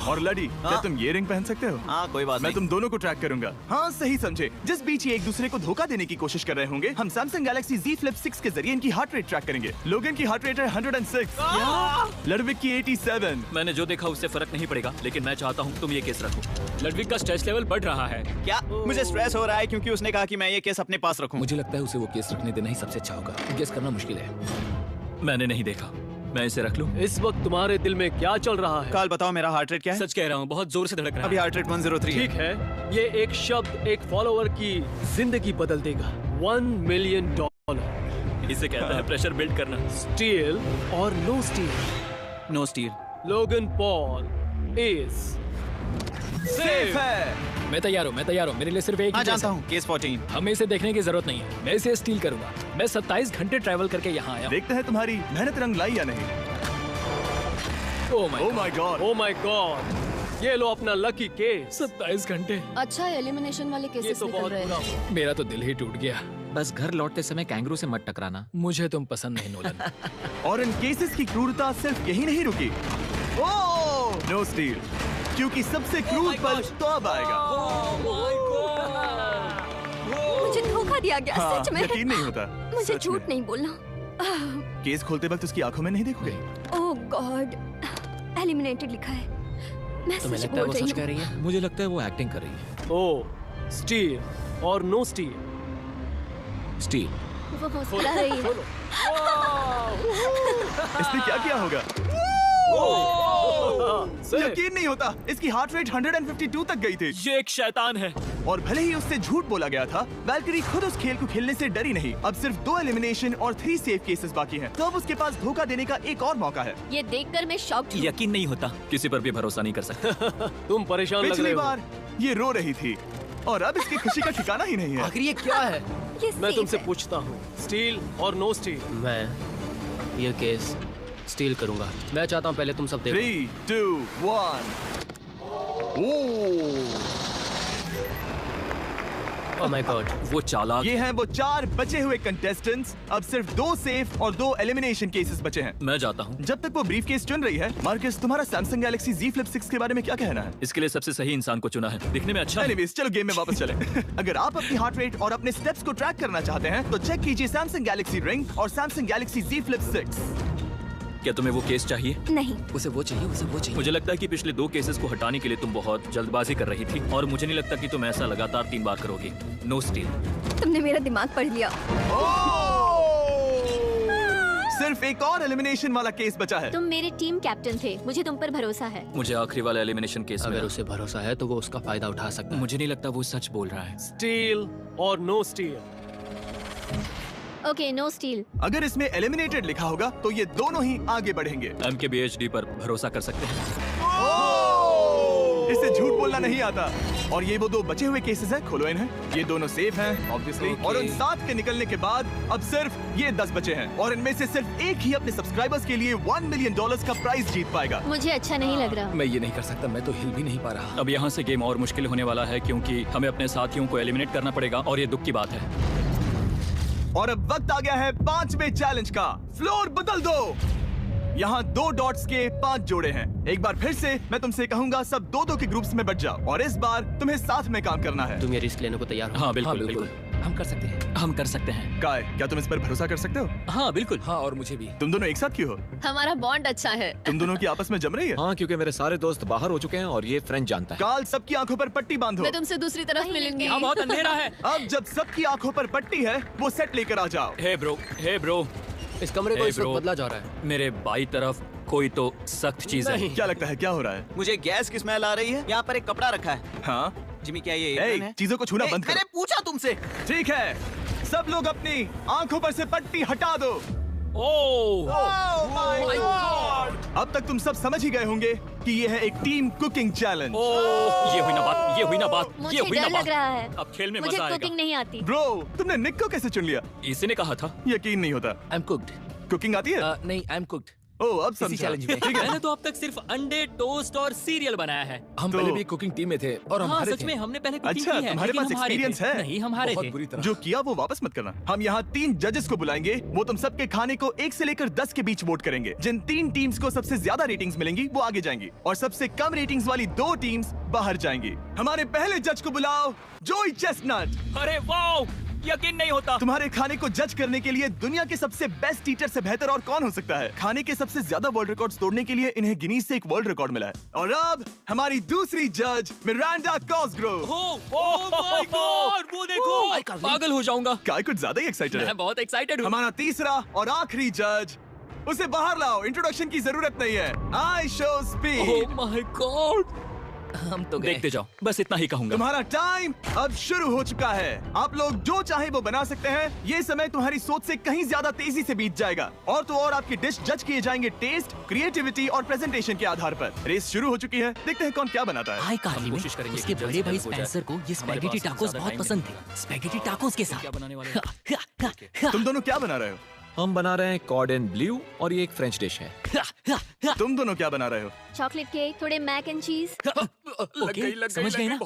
और लड़ी, क्या तुम ये रिंग पहन सकते हो? हाँ, कोई बात मैं नहीं। तुम दोनों को ट्रैक करूंगा। हाँ, सही समझे। जिस बीच ये एक दूसरे को धोखा देने की कोशिश कर रहे होंगे, हम सैमसंग गैलेक्सी Z Flip 6 के जरिए इनकी हार्ट रेट ट्रैक करेंगे। लोगन की हार्ट रेट है 106, लड़विक की 87। मैंने जो देखा उससे फर्क नहीं पड़ेगा, लेकिन मैं चाहता हूँ तुम ये केस रखो। लडविक का स्ट्रेस लेवल बढ़ रहा है। क्या मुझे स्ट्रेस हो रहा है क्योंकि उसने कहा कि मैं ये केस अपने पास रखूं। मुझे लगता है उसे वो केस रखने देना ही सबसे अच्छा होगा। गेस करना मुश्किल है। मैंने नहीं देखा, मैं इसे रख लूं? इस वक्त तुम्हारे दिल में क्या चल रहा है? काल बताओ मेरा हार्ट रेट क्या है? सच कह रहा हूँ, बहुत जोर से धड़क रहा अभी है। हार्ट रेट 103 ठीक है। है, ये एक शब्द एक फॉलोअर की जिंदगी बदल देगा। $1 मिलियन। इसे कहता है प्रेशर बिल्ड करना। स्टील और no steal. No steal. Logan Paul is safe है। मैं तैयार हूँ मेरे लिए सिर्फ एक हाँ ही जानता केस है। हूँ, केस 14। हमें इसे देखने की जरूरत नहीं है, मैं इसे स्टील करूंगा। मैं 27 घंटे ट्रैवल करके यहाँ आया हूँ। देखते हैं तुम्हारी मेहनत रंग लाई या नहीं। Oh my God. Oh my God, ये लो अपना लकी केस। 27 घंटे, अच्छा एलिमिनेशन वाले ये केसेस तो निकल बहुत रहे बुरा हैं। मेरा तो दिल ही टूट गया। बस घर लौटते समय कैंगरू से मत टकराना। मुझे तुम पसंद नहीं नोलन। और इन केसेस की क्रूरता सिर्फ यही नहीं रुकी। ओह नो स्टील, क्योंकि सबसे क्रूर पल तो अब आएगा। मुझे धोखा दिया गया, हाँ, सच में। यकीन नहीं होता। मुझे सच झूठ में। नहीं बोलना। केस खोलते वक्त उसकी आंखों में नहीं देखोगे। ओह गॉड, एलिमिनेटेड लिखा है। मैं तुम्हें सच लगता है बोल वो रही सच कह हूँ। रही है? मुझे लगता है वो एक्टिंग कर रही है। ओ स्टील और नो स्टील। स्टील। वो मुस्कुरा रही है। इसने क्या किया होगा? यकीन नहीं होता, इसकी हार्ट रेट 152 तक गई थी। ये एक शैतान है। और भले ही उससे झूठ बोला गया था, वैल्करी खुद उस खेल को खेलने से डरी नहीं। अब सिर्फ 2 एलिमिनेशन और 3 सेव केसेस बाकी हैं। तो अब उसके पास धोखा देने का एक और मौका है। ये देखकर मैं शॉक्ड हूँ। यकीन नहीं होता, किसी पर भी भरोसा नहीं कर सकता। तुम परेशान लग रहे पिछली हो। बार ये रो रही थी और अब इसकी खुशी का ठिकाना ही नहीं है। आखिर ये क्या है? ये मैं safe तुमसे है। पूछता हूँ, स्टील और नो स्टील? मैं ये केस स्टील करूंगा। मैं चाहता हूँ पहले तुम सब देखो। 3, 2, 1। ओह माय गॉड, वो चालाक। ये हैं वो 4 बचे हुए कंटेस्टेंट्स। अब सिर्फ 2 सेफ और 2 एलिमिनेशन केसेस बचे हैं। मैं जाता हूँ। जब तक वो ब्रीफ केस चुन रही है, मार्कस तुम्हारा सैमसंग गैलेक्सी Z Flip 6 के बारे में क्या कहना है? इसके लिए सबसे सही इंसान को चुना है, दिखने में अच्छा है। एनीवेज, चलो गेम में वापस चलें। अगर आप अपनी हार्ट रेट और अपने स्टेप्स को ट्रैक करना चाहते हैं, तो चेक कीजिए सैमसंग गैलेक्सी रिंग और सैमसंग गैलेक्सी Z Flip 6। क्या तुम्हें वो केस चाहिए? नहीं, उसे वो चाहिए, उसे वो चाहिए। मुझे लगता है कि पिछले 2 केसेस को हटाने के लिए तुम बहुत जल्दबाजी कर रही थी और मुझे नहीं लगता कि तुम ऐसा लगातार 3 बार करोगी। No steal. तुमने मेरा दिमाग पढ़ लिया। सिर्फ एक और एलिमिनेशन वाला केस बचा है। तुम मेरे टीम कैप्टन थे, मुझे तुम पर भरोसा है। मुझे आखिरी वाला एलिमिनेशन केस में अगर उसे भरोसा है तो वो उसका फायदा उठा सकता है। मुझे नहीं लगता वो सच बोल रहा है। स्टील और no steal? Okay, no steal. अगर इसमें एलिमिनेटेड लिखा होगा तो ये दोनों ही आगे बढ़ेंगे। MKBHD पर भरोसा कर सकते हैं। इसे झूठ बोलना नहीं आता। और ये वो 2 बचे हुए केसेस हैं, खोलो इन्हें। ये दोनों सेफ हैं ऑब्वियसली। और उन 7 के निकलने के बाद अब सिर्फ ये 10 बचे हैं और इनमें से सिर्फ एक ही अपने सब्सक्राइबर्स के लिए $1 मिलियन का प्राइज जीत पाएगा। मुझे अच्छा नहीं लग रहा। मैं ये नहीं कर सकता, मैं तो हिल भी नहीं पा रहा। अब यहाँ से गेम और मुश्किल होने वाला है क्योंकि हमें अपने साथियों को एलिमिनेट करना पड़ेगा और ये दुख की बात है। और अब वक्त आ गया है 5वें चैलेंज का। फ्लोर बदल दो। यहाँ 2 डॉट्स के 5 जोड़े हैं। एक बार फिर से मैं तुमसे कहूंगा, सब 2-2 के ग्रुप्स में बट जाओ और इस बार तुम्हें साथ में काम करना है। तुम ये रिस्क लेने को तैयार हो? हाँ बिल्कुल, हाँ, बिल्कुल। हम कर सकते हैं। हम कर सकते हैं। काय, क्या तुम इस पर भरोसा कर सकते हो? हाँ बिल्कुल। हाँ, और मुझे भी। तुम दोनों एक साथ क्यों हो? हमारा बॉन्ड अच्छा है। तुम दोनों की आपस में जम रही है? हाँ, क्योंकि मेरे सारे दोस्त बाहर हो चुके हैं और ये फ्रेंड जानता है। काल, सबकी आंखों पर पट्टी बांधो। मैं तुमसे दूसरी तरफ मिलूंगी। यहाँ बहुत अंधेरा है। अब जब सबकी आंखों पर पट्टी है, वो सेट लेकर आ जाओ। हे ब्रो, इस कमरे को Hey, इस वक्त bro. बदला जा रहा है। मेरे बाई तरफ कोई तो सख्त चीज है। क्या लगता है क्या हो रहा है? मुझे गैस की स्मेल आ रही है। यहाँ पर एक कपड़ा रखा है। हाँ, जिमी, क्या ये ए, एप्रन है? चीजों को छूना ए, बंद करो। मैंने पूछा तुमसे। ठीक है, सब लोग अपनी आंखों पर से पट्टी हटा दो। अब तक तुम सब समझ ही गए होंगे कि ये है एक टीम कुकिंग चैलेंज। ये हुई ना बात। मुझे डर लग रहा है। अब खेल में मुझे मजा आएगा। कुकिंग नहीं आती। ब्रो, तुमने निक को कैसे चुन लिया? इसी ने कहा था। यकीन नहीं होता। I am cooked. कुकिंग आती है? नहीं, आई एम कुक्ड। ओह, अब इसी समझा। चैलेंज में। ठीक है। मैंने तो अब तक सिर्फ अंडे, टोस्ट और सीरियल बनाया है। हम तो- पहले भी कुकिंग टीम में थे और हम हाँ हारे सच थे। में हमने पहले कुकिंग अच्छा, की है, तुम्हारे लेकिन पास हम हारे experience थे। है? नहीं, हम हारे बहुत थे। बुरी तरह। जो किया वो वापस मत करना। हम यहाँ 3 जजेस को बुलाएंगे। वो तुम सबके खाने को 1 से लेकर 10 के बीच वोट करेंगे। जिन 3 टीम्स को सबसे ज्यादा रेटिंग्स मिलेंगी वो आगे जाएंगी और सबसे कम रेटिंग्स वाली 2 टीम्स बाहर जाएंगी। हमारे पहले जज को बुलाओ, जोई चेस्टनट। अरे वाओ, यकीन नहीं होता। तुम्हारे खाने को जज करने के लिए दुनिया के सबसे बेस्ट टीचर से बेहतर और कौन हो सकता है? खाने के सबसे ज्यादा वर्ल्ड रिकॉर्ड्स तोड़ने के लिए इन्हें गिनीज से एक वर्ल्ड रिकॉर्ड मिला है। और अब हमारी दूसरी जज मिरांडा कॉसग्रोव। ओह माय गॉड, वो देखो। पागल हो जाऊंगा। काय कुछ ज्यादा ही एक्साइटेड है। मैं बहुत एक्साइटेड हूँ। हमारा तीसरा और आखिरी जज, उसे बाहर लाओ। इंट्रोडक्शन की जरूरत नहीं है। I show speed. Oh my God. हम तो गए। देखते जाओ, बस इतना ही कहूंगा। तुम्हारा टाइम अब शुरू हो चुका है। आप लोग जो चाहे वो बना सकते हैं। ये समय तुम्हारी सोच से कहीं ज्यादा तेजी से बीत जाएगा। और तो और आपकी डिश जज किए जाएंगे टेस्ट, क्रिएटिविटी और प्रेजेंटेशन के आधार पर। रेस शुरू हो चुकी है। देखते हैं कौन क्या बनाता है। हाय कार्ली में कोशिश करेंगे उसके कि जल्द बड़े से भाई जल्द हो जाए। स्पेंसर को ये हमारे स्पैगेटी पास टाकोस ज्यादा बहुत टाइम पसंद नहीं थे। स्पैगेटी टाकोस के साथ क्या बनाने वाले हो? तुम दोनों क्या बना रहे हो? हम बना रहे हैं कॉर्डन ब्लू और ये एक फ्रेंच डिश है। तुम दोनों क्या बना रहे हो? चॉकलेट केक, थोड़े मैक एंड चीज। ओके, समझ गए ना?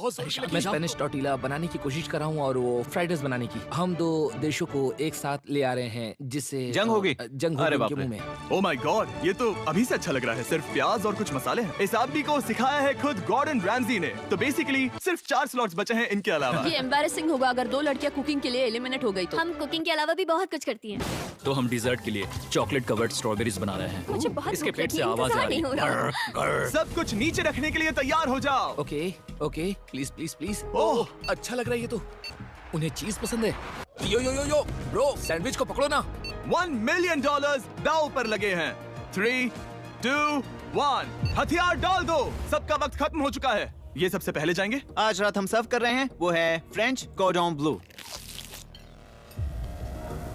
मैं स्पेनिश टॉर्टिला बनाने की कोशिश कर रहा हूँ और वो फ्राइड राइस बनाने की। हम दो देशों को एक साथ ले आ रहे हैं जिससे जंग होगी? जंग अरे होगी बाप उनके रे। मुंह में। ओ माय गॉड, ये तो अभी से अच्छा लग रहा है। सिर्फ प्याज और कुछ मसाले हैं। इस आदमी को सिखाया है खुद गॉर्डन रैमजी ने। तो बेसिकली सिर्फ 4 स्लॉट्स बचे हैं इनके अलावा। ये एम्बैरेसिंग होगा अगर 2 लड़कियां कुकिंग के लिए एलिमिनेट हो गई तो। हम कुकिंग के अलावा भी बहुत कुछ करती हैं। तो हम डिजर्ट के लिए चॉकलेट कवर्ड स्ट्रॉबेरीज बना रहे हैं। मुझे बहुत इसके भूख पेट से लगी है, आवाज आ इंतजार रही नहीं हो रहा। है। सब कुछ नीचे रखने के लिए तैयार हो जाओ। Okay okay, please please please. Oh, अच्छा लग रहा है ये तो। उन्हें चीज पसंद है। यो यो यो यो ब्रो, सैंडविच को पकड़ो ना। $1 मिलियन दांव पर लगे हैं। 3, 2, 1 हथियार डाल दो। सबका वक्त खत्म हो चुका है। ये सबसे पहले जाएंगे। आज रात हम सर्व कर रहे हैं वो है फ्रेंच कॉर्डन ब्लू।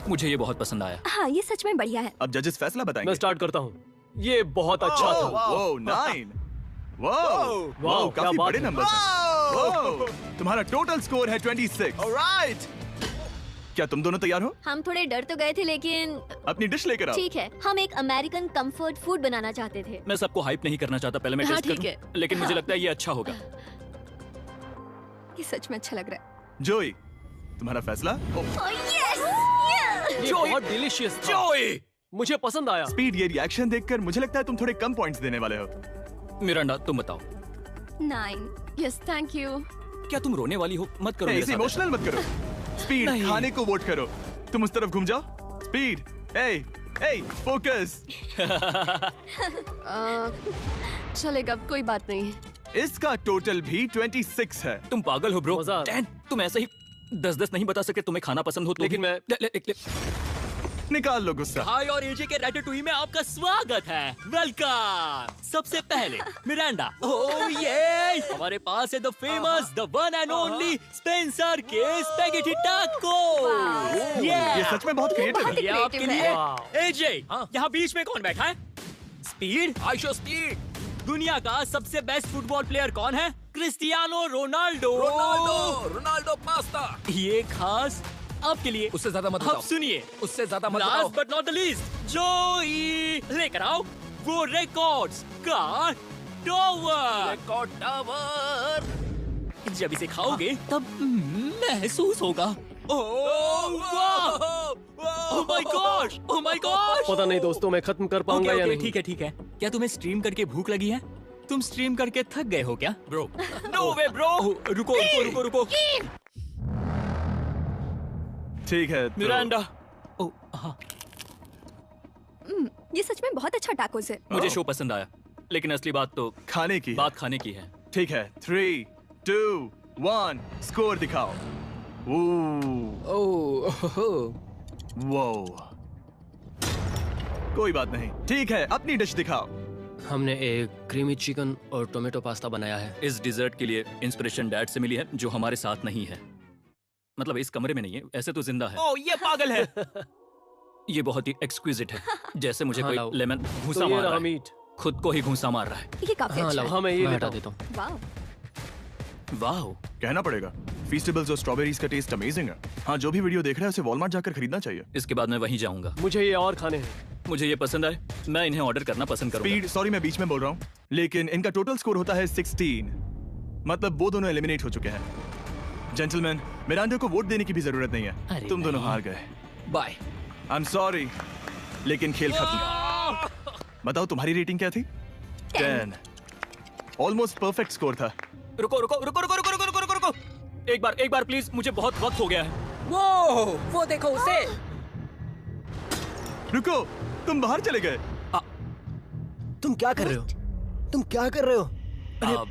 मुझे ये बहुत पसंद आया। हाँ, ये सच में बढ़िया है। अब जजेस फैसला बताएंगे। मैं स्टार्ट करता हूँ। ये बहुत अच्छा था। वो 9। वाओ, क्या काफी बात बड़े है। नंबर हैं। तुम्हारा टोटल स्कोर है 26। ऑलराइट, क्या तुम दोनों तैयार हो? हम थोड़े डर तो गए थे लेकिन अपनी डिश लेकर आओ। ठीक है। हम एक अमेरिकन कंफर्ट फूड बनाना चाहते थे। मैं सबको हाइप नहीं करना चाहता, पहले मैं हाँ, टेस्ट ठीक करूं, लेकिन मुझे लगता है ये अच्छा होगा। ये सच में अच्छा लग रहा है। जोई, तुम्हारा फैसला। ये बहुत डिलीशियस था। मुझे पसंद आया। स्पीड, ये रिएक्शन देखकर मुझे लगता है तुम थोड़े कम पॉइंट्स देने वाले हो। मिरांडा, तुम बताओ। 9। Yes, thank you. क्या तुम रोने वाली हो? मत करो मेरे ऐसे साथ इमोशनल मत करो। स्पीड, नहीं। खाने को वोट करो। तुम उस तरफ घूम जाओ। स्पीड, ए फोकस। चलेगा, कोई बात नहीं। इसका टोटल भी 26 है। तुम पागल हो ब्रो। मजा आ- 10, तुम ऐसे ही 10-10 नहीं बता सकते। तुम्हें खाना पसंद हो तो लेकिन भी- मैं- निकाल लो गुस्सा। हाय और एजे के रैटेटुई में आपका स्वागत है। वेलकम। सबसे पहले मिरांडा। ओह ये हमारे पास है the famous, the one and only Spencer के स्पैगेटी टाको। ये सच में बहुत क्रिएटिव है। ये आपके creative लिए। है। एजे, यहाँ बीच में कौन बैठा है? स्पीड। ISEER speed. दुनिया का सबसे बेस्ट फुटबॉल प्लेयर कौन है? Cristiano Ronaldo. Ronaldo pasta. ये खास आपके लिए। उससे ज्यादा मत अब बताओ। सुनिए, उससे ज्यादा मत बताओ। Last but not the least, जोई लेकर आओ वो रिकॉर्ड्स का टॉवर। Record tower. जब इसे खाओगे तब महसूस होगा। Oh my gosh, oh my gosh. पता नहीं दोस्तों, मैं खत्म कर पाऊंगा या नहीं। ठीक है ठीक है। क्या तुम्हें स्ट्रीम करके भूख लगी है? तुम स्ट्रीम करके थक गए हो क्या ब्रो? No way bro. रुको रुको रुको रुको। ठीक है तो मिरांडा। ओह हाँ, ये सच में बहुत अच्छा टाकोस है। मुझे शो पसंद आया, लेकिन असली बात तो खाने की है। बात खाने की है। ठीक है, 3, 2, 1 स्कोर दिखाओ। वो कोई बात नहीं। ठीक है, अपनी डिश दिखाओ। हमने एक क्रीमी चिकन और टोमेटो पास्ता बनाया है। इस डिजर्ट के लिए इंस्पिरेशन डैड से मिली है, जो हमारे साथ नहीं है। मतलब इस कमरे में नहीं है, ऐसे तो जिंदा है। ओह ये पागल है। ये बहुत ही एक्सक्विजिट है, जैसे मुझे हाँ, कोई लाओ। लेमन घूसा तो ये मार रहा रहा है। मीट। खुद को ही घूसा मार रहा है। ये काफी हाँ अच्छा लाओ, है। हाँ मैं ये मैं लेता हटा देता हूँ। वाह। वाह, कहना पड़ेगा, फीस्टेबल्स और स्ट्रॉबेरीज का टेस्ट अमेजिंग है। हाँ, जो भी वीडियो देख रहा है उसे वॉलमार्ट जाकर खरीदना चाहिए। इसके बाद मैं वहीं जाऊंगा। मुझे ये और खाने हैं। मुझे ये पसंद आए, मैं इन्हें ऑर्डर करना पसंद करूंगा। स्पीड, सॉरी मैं बीच में बोल रहा हूँ, लेकिन इनका टोटल स्कोर होता है 16। मतलब वो दोनों एलिमिनेट हो चुके हैं। जेंटलमैन, मिरांडा को वोट देने की भी जरूरत नहीं है। अरे तुम दोनों नहीं। हार गए। बाय। आई एम सॉरी, लेकिन खेल खत्म। बताओ तुम्हारी रेटिंग क्या थी? 10। ऑलमोस्ट परफेक्ट स्कोर था। रुको रुको रुको रुको रुको रुको रुको रुको, एक बार प्लीज, मुझे बहुत वक्त हो गया है। वो देखो उसे। रुको, तुम बाहर चले गए। तुम क्या कर रहे हो? तुम क्या कर रहे हो?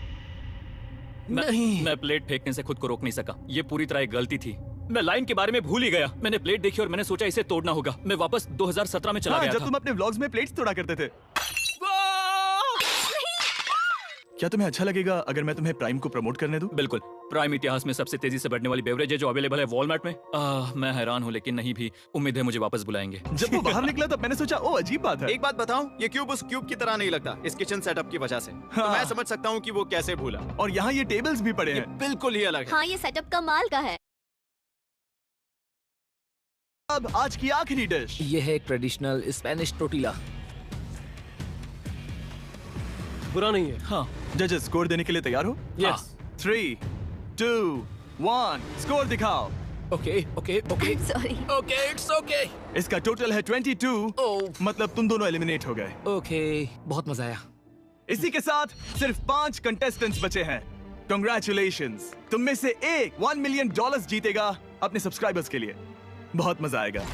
मैं प्लेट फेंकने से खुद को रोक नहीं सका। ये पूरी तरह एक गलती थी। मैं लाइन के बारे में भूल ही गया। मैंने प्लेट देखी और मैंने सोचा इसे तोड़ना होगा। मैं वापस 2017 में चला हाँ, गया जब था। तुम अपने व्लॉग्स में प्लेट्स तोड़ा करते थे। क्या तुम्हें अच्छा लगेगा अगर मैं तुम्हें प्राइम को प्रमोट करने दूं? बिल्कुल। प्राइम इतिहास में सबसे तेजी से बढ़ने वाली बेवरेज है जो अवेलेबल है वॉलमार्ट में। मैं हैरान हूँ, लेकिन नहीं भी उम्मीद है मुझे वापस बुलाएंगे। जब वो बाहर निकला तब मैंने सोचा ओ अजीब बात है। एक बात बताऊं, ये क्यूब उस क्यूब की तरह नहीं लगता इस किचन सेटअप की वजह से। तो मैं समझ सकता हूँ कि वो कैसे भूला। और यहाँ ये टेबल्स भी पड़े हैं। बिल्कुल ही अलग है। हाँ, ये सेटअप कमाल का है। अब आज की आखिरी डिश। ये है एक ट्रेडिशनल स्पेनिश टोटीला। बुरा नहीं है। हाँ। जजेस स्कोर देने के लिए तैयार हो? यस। 3, 2, 1 स्कोर दिखाओ। Okay okay okay sorry. Okay it's okay. इसका टोटल है 22। मतलब तुम दोनों एलिमिनेट हो गए। ओके, बहुत मजा आया। इसी के साथ सिर्फ 5 कंटेस्टेंट्स बचे हैं। कंग्रेचुलेशंस, तुम में से एक $1 मिलियन जीतेगा अपने सब्सक्राइबर्स के लिए। बहुत मजा आएगा।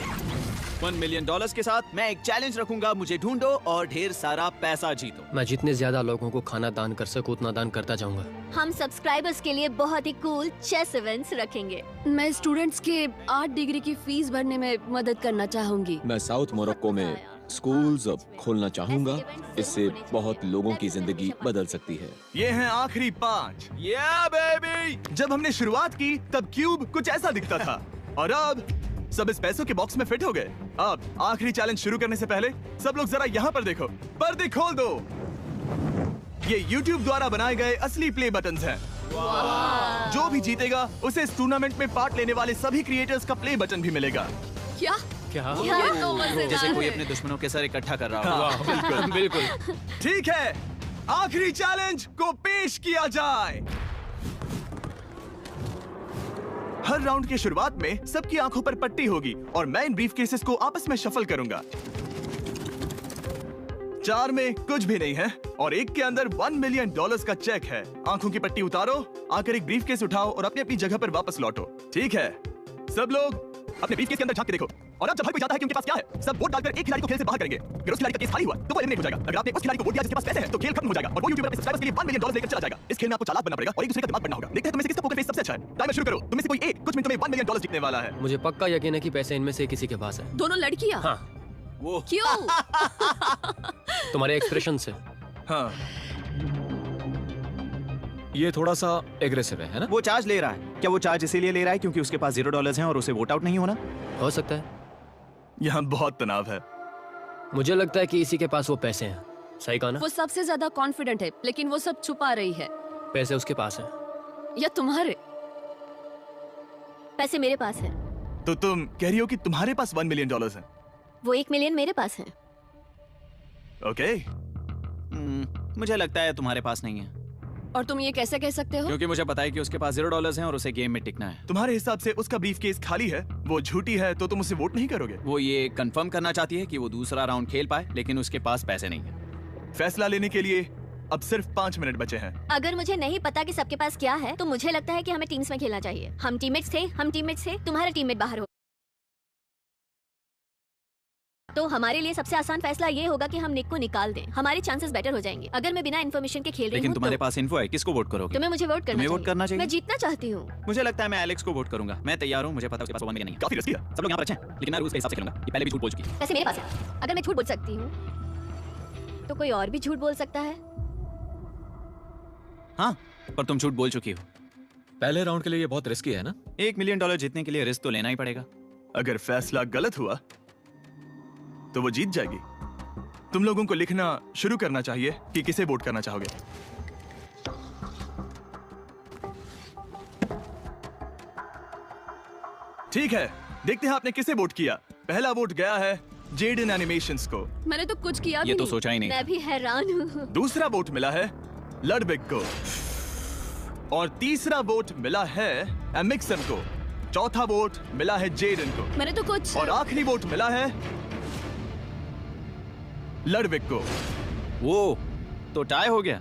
$1 मिलियन के साथ मैं एक चैलेंज रखूंगा, मुझे ढूंढो और ढेर सारा पैसा जीतो। मैं जितने ज्यादा लोगों को खाना दान कर सकूं उतना दान करता जाऊंगा। हम सब्सक्राइबर्स के लिए बहुत ही कूल चेस इवेंट्स रखेंगे। मैं स्टूडेंट्स के 8 डिग्री की फीस भरने में मदद करना चाहूंगी। मैं साउथ मोरक्को में स्कूल्स अब खोलना चाहूंगा। इससे बहुत लोगों की जिंदगी बदल सकती है। ये हैं आखिरी 5। बेबी। जब हमने शुरुआत की तब क्यूब कुछ ऐसा दिखता था और अब सब इस पैसों के बॉक्स में फिट हो गए। अब आखिरी चैलेंज शुरू करने से पहले सब लोग जरा यहाँ पर देखो। पर्दे खोल दो। ये YouTube द्वारा बनाए गए असली प्ले बटन्स हैं। जो भी जीतेगा उसे इस टूर्नामेंट में पार्ट लेने वाले सभी क्रिएटर्स का प्ले बटन भी मिलेगा। क्या? क्या? ये तो मजेदार जैसे कोई है। अपने दुश्मनों के सर इकट्ठा कर रहा हो। हाँ, बिल्कुल बिल्कुल। ठीक है, आखिरी चैलेंज को पेश किया जाए। हर राउंड की शुरुआत में सबकी आंखों पर पट्टी होगी और मैं इन ब्रीफकेसेस को आपस में शफल करूंगा। 4 में कुछ भी नहीं है और एक के अंदर $1 मिलियन का चेक है। आंखों की पट्टी उतारो, आकर एक ब्रीफकेस उठाओ और अपनी अपनी जगह पर वापस लौटो। ठीक है, सब लोग अपने ब्रीफकेस के अंदर झांक के देखो। और अब जब हर कोई जानता है कि उनके पास क्या है, सब वोट डालकर एक खिलाड़ी को खेल से बाहर करेंगे। अगर उस खिलाड़ी का केस खाली हुआ तो वो एलिमिनेट हो जाएगा। अगर आपने उस खिलाड़ी को वोट दिया जिसके पास पैसे हैं तो खेल खत्म हो जाएगा और वो यूट्यूबर अपने सब्सक्राइबर्स के लिए $1 मिलियन लेकर चला जाएगा। इस खेल में आपको चालाक बनना पड़ेगा और एक दूसरे का दिमाग बनना होगा। देखते हैं तुम्हें से किसका पोकर फेस सबसे अच्छा है। टाइमर शुरू करो। तुम में से कोई एक कुछ मिनटों में $1 मिलियन जीतने वाला है। मुझे पक्का यकीन है कि पैसे इनमें से किसी के पास है। दोनों लड़कियाँ? हाँ। वो क्यों? तुम्हारे एक्सप्रेशन से। हाँ, ये थोड़ा सा एग्रेसिव है ना? वो चार्ज ले रहा है। क्या वो चार्ज इसीलिए ले रहा है क्योंकि उसके पास $0 हैं और उसे वोट आउट नहीं होना? हो सकता है। यहाँ बहुत तनाव है। मुझे लगता है कि इसी के पास वो पैसे हैं। सही कहा ना? वो सबसे ज्यादा कॉन्फिडेंट है, लेकिन वो सब छुपा रही है। पैसे उसके पास हैं। या तुम्हारे? पैसे मेरे पास है। तो तुम कह रही हो कि तुम्हारे पास $1 मिलियन है? वो 1 मिलियन मेरे पास है। ओके। मुझे लगता है तुम्हारे पास नहीं है। और तुम ये कैसे कह सकते हो? क्योंकि मुझे पता है कि उसके पास $0 हैं और उसे गेम में टिकना है। तुम्हारे हिसाब से उसका ब्रीफकेस खाली है, वो झूठी है, तो तुम उसे वोट नहीं करोगे? वो ये कंफर्म करना चाहती है कि वो दूसरा राउंड खेल पाए, लेकिन उसके पास पैसे नहीं है। फैसला लेने के लिए अब सिर्फ 5 मिनट बचे हैं। अगर मुझे नहीं पता कि सबके पास क्या है तो मुझे लगता है कि हमें टीम्स में खेलना चाहिए। हम टीममेट्स थे, तुम्हारा टीममेट बाहर हो। तो हमारे लिए सबसे आसान फैसला ये होगा कि हम निक को निकाल दें। हमारे चांसेस बेटर हो जाएंगे। अगर मैं बिना इन्फॉर्मेशन के खेल रही लेकिन हूँ तुम्हारे तो पास इन्फो है, किसको वोट करोगे? तुम्हें मुझे वोट करना तुम्हें वोट करना चाहिए। मैं जीतना चाहती हूँ। मुझे लगता है मैं एलेक्स को वोट करूंगा। मैं तैयार हूँ, मुझे पता है उसके पास $1 मिलियन नहीं है। काफी रिस्की है। सब लोग यहाँ पर अच्छे हैं, लेकिन मैं रूल्स के हिसाब से खेलूंगा। ये पहले भी झूठ बोल चुकी है। पैसे मेरे पास है। अगर मैं झूठ बोल सकती हूँ तो कोई और भी झूठ बोल सकता है। हाँ, पर तुम झूठ बोल चुकी हो। पहले राउंड के लिए ये बहुत रिस्की है ना? $1 मिलियन जीतने के लिए रिस्क तो लेना ही पड़ेगा। अगर फैसला गलत हुआ तो वो जीत जाएगी। तुम लोगों को लिखना शुरू करना चाहिए कि किसे वोट करना चाहोगे। ठीक है, देखते हैं आपने किसे वोट किया। पहला वोट गया है जेडन एनिमेशंस को। मैंने तो कुछ किया भी ये तो नहीं। सोचा ही नहीं। मैं भी हैरान हूँ। दूसरा वोट मिला है लडविग को और तीसरा वोट मिला है एमिक्सन को। चौथा वोट मिला है जेडन को मैंने तो कुछ। और आखिरी वोट मिला है लडविग को। वो तो टाई हो गया।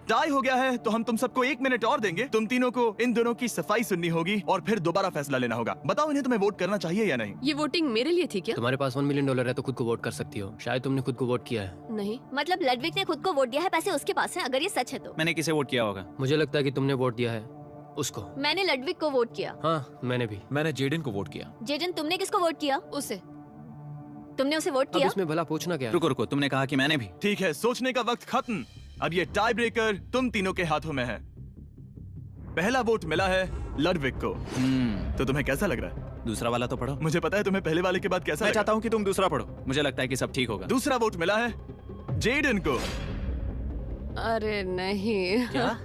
टाई हो गया है तो हम तुम सबको 1 मिनट और देंगे। तुम तीनों को इन दोनों की सफाई सुननी होगी और फिर दोबारा फैसला लेना होगा। बताओ इन्हें तुम्हें वोट करना चाहिए या नहीं? ये वोटिंग मेरे लिए थी क्या? तुम्हारे पास $1 मिलियन है तो खुद को वोट कर सकती हो। शायद तुमने खुद को वोट किया है। नहीं। मतलब लडविक ने खुद को वोट दिया है, पैसे उसके पास हैं। अगर ये सच है तो मैंने किसे वोट किया होगा? मुझे लगता है कि तुमने वोट दिया है उसको। मैंने लडविक को वोट किया। हाँ, मैंने भी। मैंने जेडन को वोट किया। जेडन, तुमने किसको वोट किया? उसे। तुमने उसे वोट अब किया? इसमें भला पूछना क्या है? रुको रुको, तुमने कहा कि मैंने भी। ठीक है, सोचने का वक्त खत्म। अब ये टाई ब्रेकर तुम तीनों के हाथों में है। पहला वोट मिला है लडविक को। तो तुम्हें कैसा लग रहा है? दूसरा वाला तो पढ़ो। मुझे पता है तुम्हें पहले वाले के बाद कैसा मैं लगा। चाहता हूँ कि तुम दूसरा पढ़ो। मुझे लगता है कि सब ठीक होगा। दूसरा वोट मिला है जेडन को। अरे नहीं। क्या?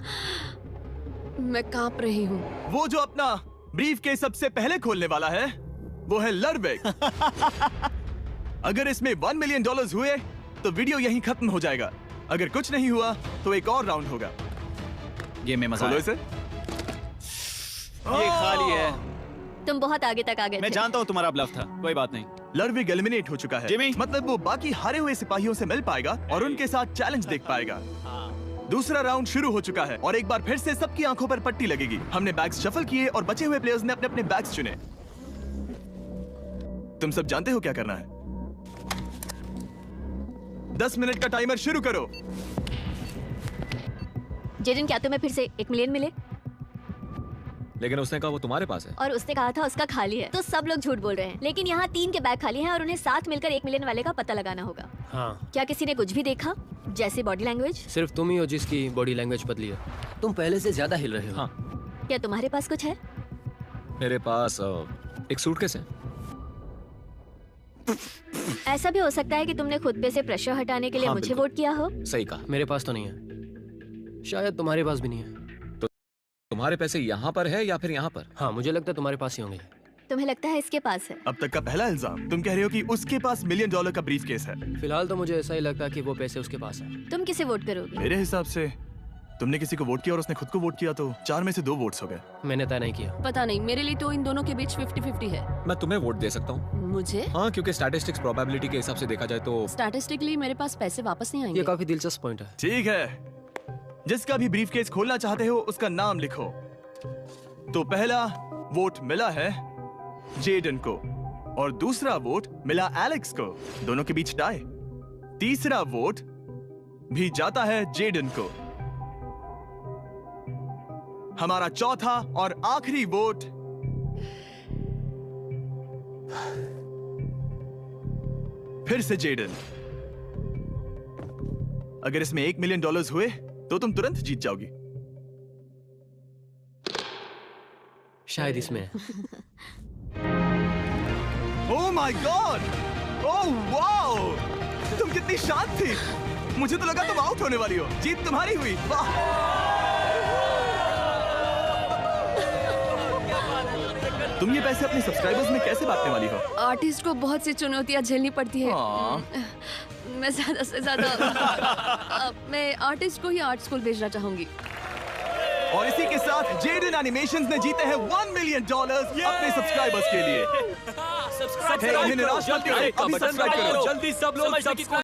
मैं कांप रही हूँ। वो जो अपना ब्रीफ के सबसे पहले खोलने वाला है वो है लडविक। अगर इसमें $1 मिलियन हुए तो वीडियो यहीं खत्म हो जाएगा। अगर कुछ नहीं हुआ तो एक और राउंड होगा। गेम में मजा खोलो आया। इसे। ये खाली है। तुम बहुत आगे तक आ गए मैं थे। जानता हूँ तुम्हारा ब्लफ था, कोई बात नहीं। लडविक एलिमिनेट हो चुका है। जिमी। मतलब वो बाकी हारे हुए सिपाहियों से मिल पाएगा और उनके साथ चैलेंज देख पाएगा। दूसरा राउंड शुरू हो चुका है और एक बार फिर से सबकी आंखों पर पट्टी लगेगी। हमने बैग्स शफल किए और बचे हुए प्लेयर्स ने अपने अपने बैग्स चुने। तुम सब जानते हो क्या करना है। 10 मिनट का टाइमर शुरू करो। जेडन, क्या तुम्हें फिर से 1 मिलियन मिले? लेकिन उसने कहा वो तुम्हारे पास है। और उसने कहा था उसका खाली है। तो सब लोग झूठ बोल रहे हैं। लेकिन यहाँ 3 के बैग खाली हैं और उन्हें साथ मिलकर 1 मिलियन वाले का पता लगाना होगा। हाँ, क्या किसी ने कुछ भी देखा, जैसे बॉडी लैंग्वेज? सिर्फ तुम ही हो जिसकी बॉडी लैंग्वेज बदली है। तुम पहले से ज्यादा हिल रहे हो। हाँ, क्या तुम्हारे पास कुछ है? मेरे पास एक सूटकेस है। ऐसा भी हो सकता है कि तुमने खुद पे से प्रेशर हटाने के लिए हाँ, मुझे बिल्कुल। वोट किया हो। सही कहा। मेरे पास तो नहीं है, शायद तुम्हारे पास भी नहीं है। तुम्हारे पैसे यहाँ पर है या फिर यहाँ पर? हाँ, मुझे लगता है तुम्हारे पास ही होंगे। तुम्हें लगता है इसके पास है? अब तक का पहला इल्जाम। तुम कह रहे हो कि उसके पास $1 मिलियन का ब्रीफ केस है। फिलहाल तो मुझे ऐसा ही लगता है कि वो पैसे उसके पास है। तुम किसे वोट करोगे? मेरे हिसाब से तुमने किसी को वोट किया और उसने खुद को वोट किया तो 4 में से 2 वोट्स हो गए। मैंने तय नहीं किया। पता नहीं, मेरे लिए तो इन दोनों के बीच 50-50 है। मैं तुम्हें वोट दे सकता हूँ। मुझे? हाँ, क्योंकि स्टैटिस्टिक्स प्रोबेबिलिटी के हिसाब से देखा जाए तो स्टैटिस्टिकली मेरे पास पैसे वापस नहीं आएंगे। ये काफी दिलचस्प पॉइंट है। ठीक है, जिसका भी ब्रीफ केस खोलना चाहते हो उसका नाम लिखो। तो पहला वोट मिला है जेडन को और दूसरा वोट मिला एलेक्स को। दोनों के बीच टाई। तीसरा वोट भी जाता है जेडन को। हमारा चौथा और आखिरी वोट फिर से जेडन। अगर इसमें $1 मिलियन हुए तो तुम तुरंत जीत जाओगी। शायद इसमें। Oh my God! Oh wow! तुम कितनी शांत थी। मुझे तो लगा तुम आउट होने वाली हो। जीत तुम्हारी हुई। वाह! तुम ये पैसे अपने सब्सक्राइबर्स में कैसे बांटने वाली हो? आर्टिस्ट को बहुत सी चुनौतियाँ झेलनी पड़ती है। मैं ज्यादा से ज्यादा मैं आर्टिस्ट को ही आर्ट स्कूल भेजना चाहूंगी। और इसी के साथ जेडन एनिमेशंस ने जीते हैं $1 मिलियन अपने सब्सक्राइबर्स के लिए। सब्सक्राइब निराश मत करो, अभी सब्सक्राइब करो। जल्दी सब लोग